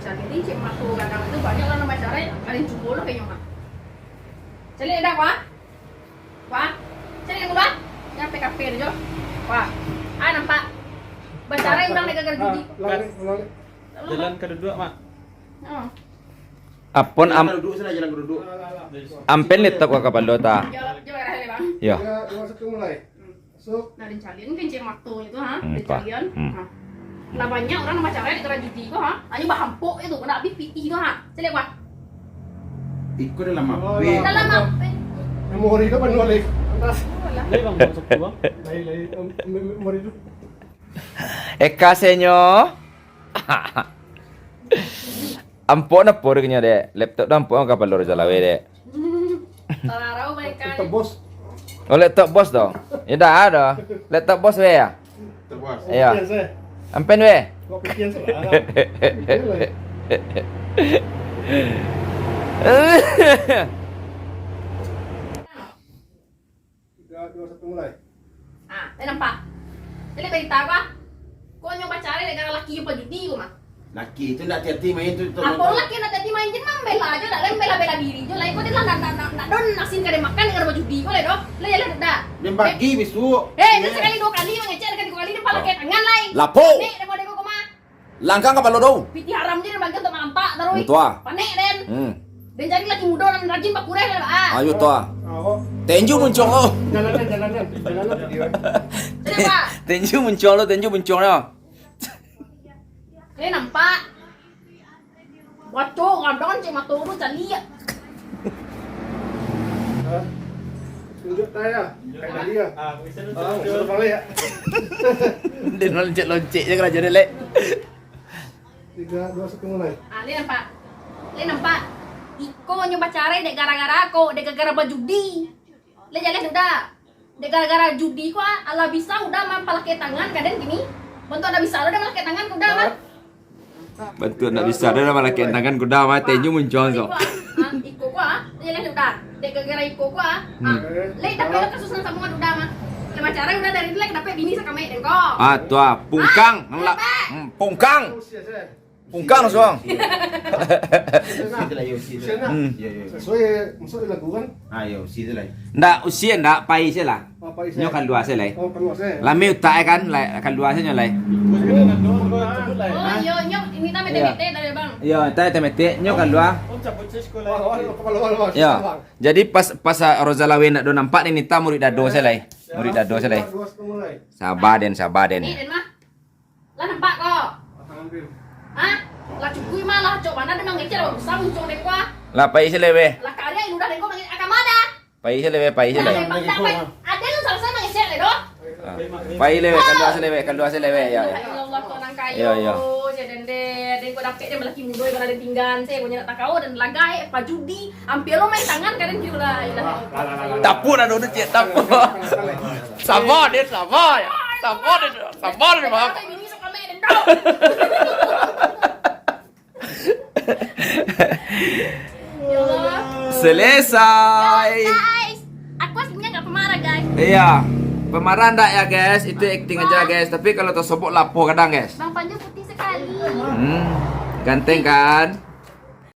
Jadi cik mak tuh kadang itu banyak orang pacaran kalian cukup lo kayaknya mak. Cari ada wah, cari yang udah, yang PKP aja, wah, nampak, pacaran udah mereka kerja judi. Jalan ke duduk, Mak. Oh. Apon Duduk sana, jalan ke duduk. ampen letak wa kapal ta. Jauh ya bang. Ya. Masuk mulai. Masuk. Nah, dincalin kan cik mak tuh itu ha, Hmm, dincalin. Pak. Lah banyak orang pacaran di kerja judi kok ha, hanya bahampuk itu, kena habis piti itu ha, cari wah. Ikut dalam map. Dalam apa? Memori ka panulik. Atas. Lagi bang, masuk tu bang. Lai memori itu. Eka senyo. Ampon na por kanya de. Laptop dah ampon kapal lor jalawe de. Tararau mereka. Kita bos. Oh laptop bos dong. Ya dah ada. Laptop bos we ya. Terbuas. Iya. Pikiran saya. Ampen we. Kok pikiran salah. Tiga, dua, satu mulai. Nampak. Jadi berita apa? Kau nyoba cari negara laki yang judi kau mah. Laki itu nak hati-hati main tu. Apa laki nak jadi main jen membela aja, dah bela diri je. Lain kau dia nak don nasin kada makan negara judi kau le doh. Le ya le dah. Dia bagi bisu. Dia sekali dua kali mengecek, sekali dua kali dia pala kayak tangan lain. Lapo. Nek demo demo kau mah. Langkang kapal lor dong. Piti haram je dia bagi untuk nampak terus. Tua. Panek den. Dan cari laki muda dan rajin pak kureh lah. Ayo toa. Oh. Tenju muncul lo. Jalanan. Jadi apa? Tenju muncul lo, tenju muncul lo. Nampak. Waco kadang cek mata lu cari ya. Tunjuk saya. Kayak dia. Sudah balik ya. Dia loncek je kerja lek. Tiga, dua, satu mulai. Le nampak. Iko nyoba cari dek gara-gara aku, dek gara-gara berjudi. Le jalan udah. Dek gara-gara judi kok ala bisa udah mah pakai tangan kadang gini. Bentuk ada bisa udah pakai tangan udah mah. Bantu nak bisa dah malah kena tangan kuda mah tenju muncul so. Iko gua, jalan udah. Dek gara-gara iko gua. Le tapi lo kasus nang sama udah mah. Le macare udah dari le kenapa bini sakame den kok. Ah tua, pungkang, ngelak. Pungkang. Usia saya. Pungkang soang. Situ lah yo, situ. Sesuai masuk dilakukan. Ayo, situ lah. Ndak usia ndak pai se lah. Apa isi? Nyo kan dua se lai. Oh, perlu saya. Lami utak kan lai kan dua se nyo lai. Oh iya ini ta mete-mete dari bang. Yo, tai temete nyo kan dua. Kepala. Ya. Jadi pas Rozalawe nak do nampak ni nita murid dado se lai. Murid dado se lai. Dua, satu mulai. Sabar den. Ini den mah. Lah nampak kok. Ambil. Lah cukui mah lah cok mana dia mangece lah usah muncul dek gua. Lah pai se lewe. Lah karya ini udah dek gua mangece akamada. Pai se lewe, pai se lewe. Ada lu salah mangece le doh. Pai lewe kan dua se lewe ya. Ya Allah kau nang kayo. Iya. Jadi den gua dapet dia melaki mudo yang ada tinggan saya gua nyenak takau dan lagai pajudi. Ampir lo main tangan kadang gitu lah. Tapur ada udah cek tapur. Sabar den, sabar. Sabar den mah. Ini sok kame den tau. Ya Allah. Selesai. Guys, aku aslinya nggak pemarah guys. Iya. Pemarah ndak ya guys? Itu acting aja guys. Tapi kalau tersobok lapo kadang guys. Bang Panju putih sekali. Ganteng kan?